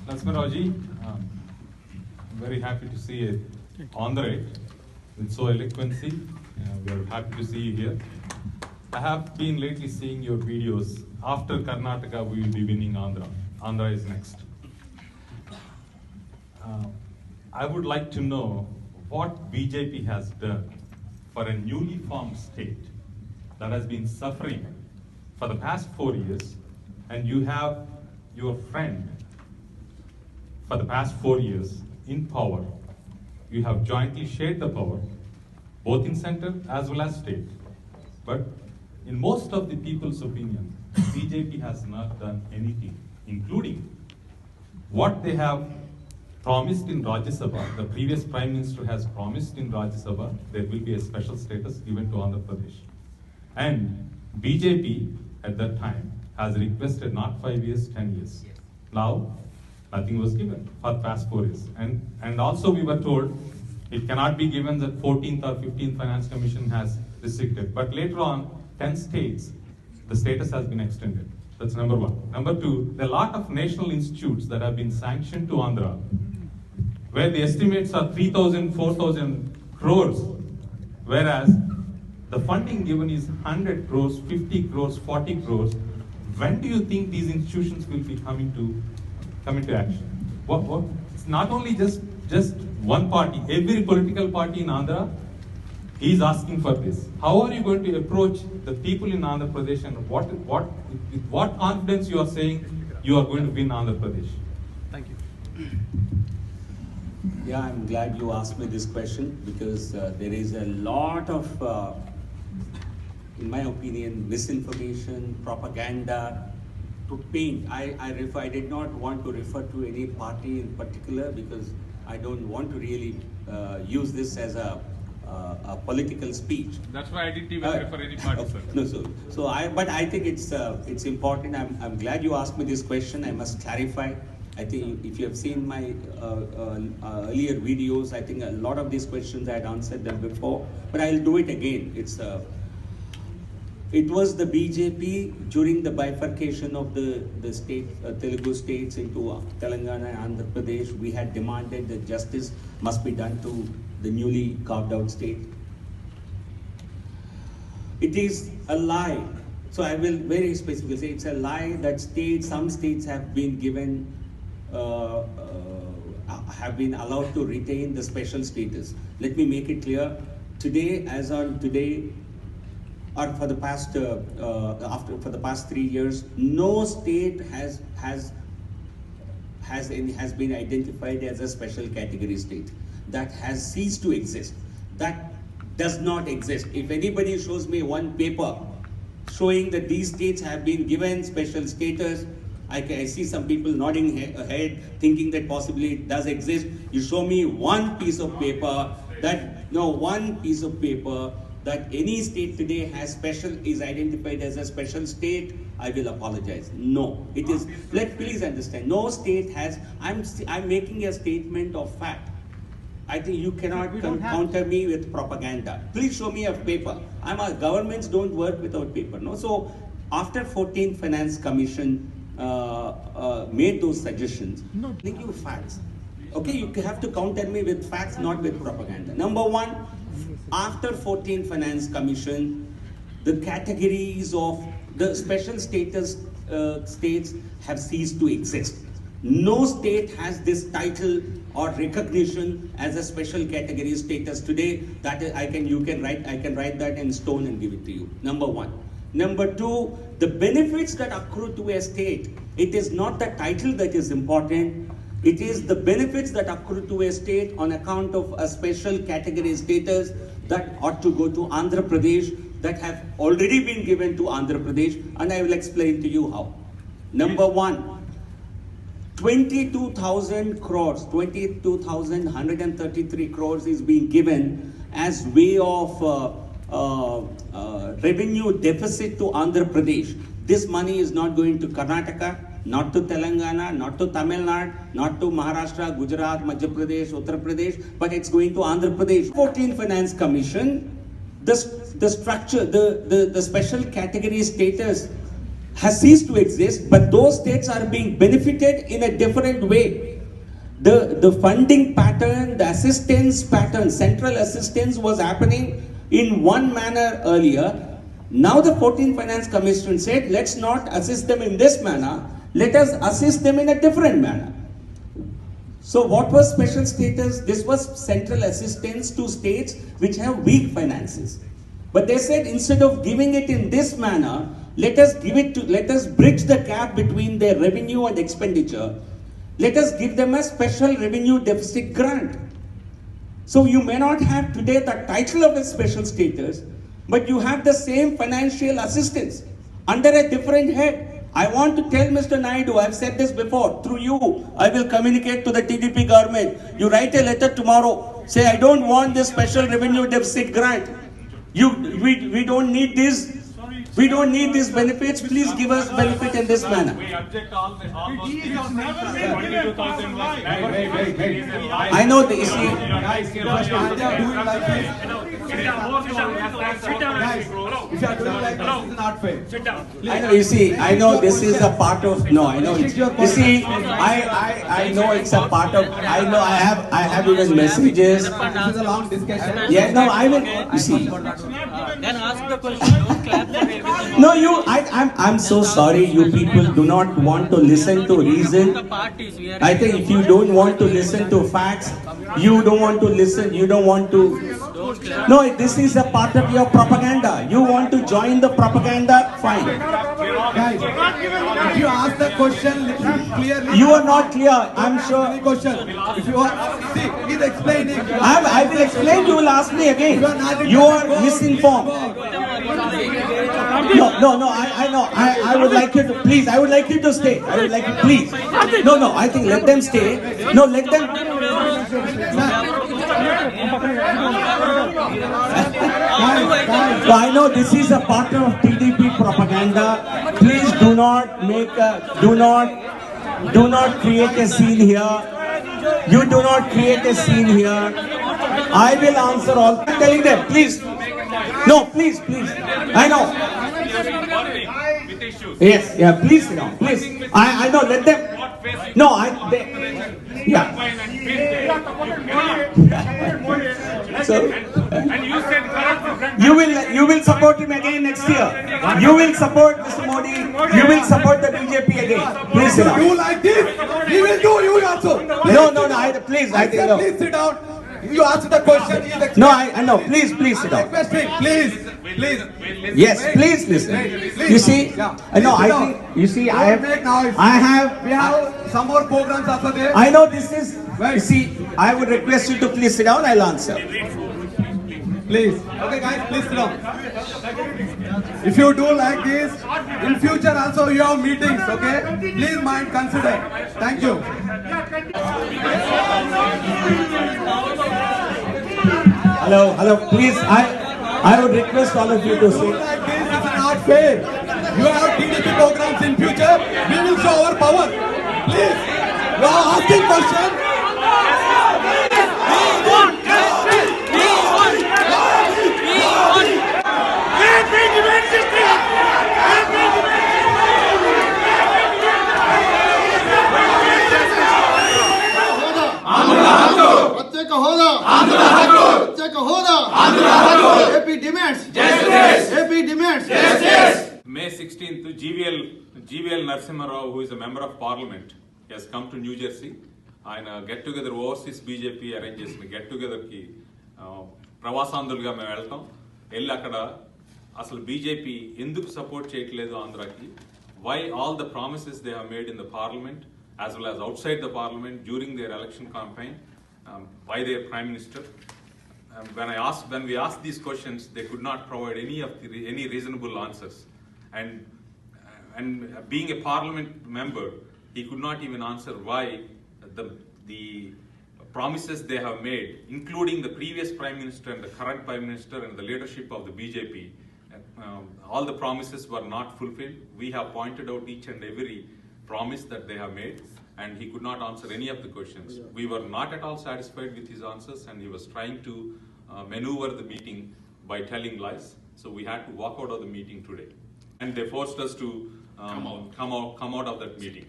Lakshmaraoji, I'm very happy to see it on the right with so eloquency. We are happy to see you here. I have been lately seeing your videos. After Karnataka, we will be winning Andhra. Andhra is next. I would like to know what BJP has done for a newly formed state that has been suffering for the past 4 years, and you have your friend for the past 4 years in power. You have jointly shared the power, both in center as well as state. But in most of the people's opinion, BJP has not done anything, including what they have promised in Rajya Sabha. The previous Prime Minister has promised in Rajya Sabha there will be a special status given to Andhra Pradesh. And BJP at that time has requested not 5 years, 10 years. Now, nothing was given for the past 4 years. And also we were told it cannot be given that 14th or 15th Finance Commission has restricted. But later on, 10 states, the status has been extended. That's number one. Number two, there are a lot of national institutes that have been sanctioned to Andhra, where the estimates are 3,000, 4,000 crores, whereas the funding given is 100 crores, 50 crores, 40 crores. When do you think these institutions will be coming to action? What? It's not only just one party. Every political party in Andhra is asking for this. How are you going to approach the people in Andhra Pradesh, and with what confidence you are saying you are going to win Andhra Pradesh? Thank you. Yeah, I'm glad you asked me this question, because there is a lot of, in my opinion, misinformation, propaganda to paint. I did not want to refer to any party in particular, because I don't want to really use this as a political speech. That's why I didn't even refer any party, sir. No, but I think it's important. I'm glad you asked me this question. I must clarify. I think if you have seen my earlier videos, I think a lot of these questions I had answered them before, but I'll do it again. It was the BJP during the bifurcation of the state, Telugu states into Telangana and Andhra Pradesh. We had demanded that justice must be done to the newly carved out state. It is a lie. So I will very specifically say it's a lie that some states have been given, have been allowed to retain the special status. Let me make it clear. Today, as on today, or for the past for the past 3 years, no state has been identified as a special category state. That has ceased to exist. That does not exist. If anybody shows me one paper showing that these states have been given special status, I see some people nodding head, thinking that possibly it does exist. You show me one piece of paper that any state today is identified as a special state, I will apologize. No, it is. Please understand. No state has. I'm making a statement of fact. I think you cannot counter me with propaganda. Please show me a paper. Governments don't work without paper. No. So after 14th Finance Commission made those suggestions, give you facts. Okay, you have to counter me with facts, not with propaganda. Number one, after 14th Finance Commission, the categories of the special status states have ceased to exist. No state has this title or recognition as a special category status today. That is, I can write that in stone and give it to you. Number one. Number two, the benefits that accrue to a state. It is not the title that is important. It is the benefits that accrue to a state on account of a special category status that ought to go to Andhra Pradesh, that have already been given to Andhra Pradesh, and I will explain to you how. Number one, 22,000 crores, 22,133 crores is being given as way of revenue deficit to Andhra Pradesh. This money is not going to Karnataka, not to Telangana, not to Tamil Nadu, not to Maharashtra, Gujarat, Madhya Pradesh, Uttar Pradesh, but it's going to Andhra Pradesh. 14th Finance Commission, the structure, the special category status has ceased to exist, but those states are being benefited in a different way. The funding pattern, the assistance pattern, central assistance was happening in one manner earlier. Now the 14th Finance Commission said, let's not assist them in this manner, let us assist them in a different manner. So what was special status? This was central assistance to states which have weak finances. But they said instead of giving it in this manner, let us bridge the gap between their revenue and expenditure. Let us give them a special revenue deficit grant. So you may not have today the title of a special status, but you have the same financial assistance under a different head. I want to tell Mr. Naidu, I've said this before, through you, I will communicate to the TDP government. You write a letter tomorrow, say I don't want this special revenue deficit grant. We don't need this. We don't need these benefits. Please give us benefit in this manner. We object all those 22,000 I know the issue. Guys, if you are doing like this, is not fair. I know, you see, I know this is a part of, no, I know, you see, I know it's a part of, I know I have even messages. This is a long discussion. Yeah, no, I will, you see. Then ask the question, don't clap for everything. No, I'm so sorry, you people do not want to listen to reason. I think if you don't want to listen to facts, you don't want to listen, you don't want to. No, this is a part of your propaganda. You want to join the propaganda? Fine. Guys, if you ask the question clearly, You are not clear, I'm sure. any question. If you are, see, he's explaining. I will explain, you will ask me again. You are misinformed. No, I know. I would like you to, please, I would like you to stay. I would like you, please. No, I think let them stay. No, let them. So I know this is a part of TDP propaganda. Please do not create a scene here. You do not create a scene here. I will answer all. I'm telling them, please. No, please. I know. Yes, yeah, please sit down, please. I know, let them. No, yeah. So, you will support him again next year. You will support Mr. Modi. You will support the BJP again. Please sit down. You like this? He will do you also. No, please, I think no. Please sit down. You ask the question. He is No, I know. Please sit down. requesting. Please. Yes, please listen. You see, no, I think, you see, I have, We have some more programs after this. I know this is, you see, I would request you to please sit down, I'll answer. Please. Okay, guys, please sit down. If you do like this, in future also you have meetings, okay? Please mind consider. Thank you. Hello, please, I would request all of you to sit. Like this is not fair. You have TDP programs in future. We will show our power. Please. You are asking questions. ప్రత్యేక హోదా ప్రత్యేక హోదా AP demands AP demands May 16th, GVL Narasimha Rao, who is a member of parliament, he has come to New Jersey. ఆయన get together overseas BJP arrange చేసిన get టుగెదర్కి ప్రవాసాంధ్రులుగా మేము వెళ్తాం. వెళ్ళి అక్కడ అసలు బీజేపీ ఎందుకు సపోర్ట్ చేయట్లేదు ఆంధ్రాకి, why all the promises they have made in the Parliament as well as outside the parliament during their election campaign by their prime minister. When we asked these questions, they could not provide any reasonable answers. And being a parliament member, he could not even answer why the promises they have made, including the previous prime minister and the current prime minister and the leadership of the BJP, all the promises were not fulfilled. We have pointed out each and every promise that they have made, and he could not answer any of the questions. We were not at all satisfied with his answers, and he was trying to maneuver the meeting by telling lies. So we had to walk out of the meeting today. And they forced us to come out of that meeting.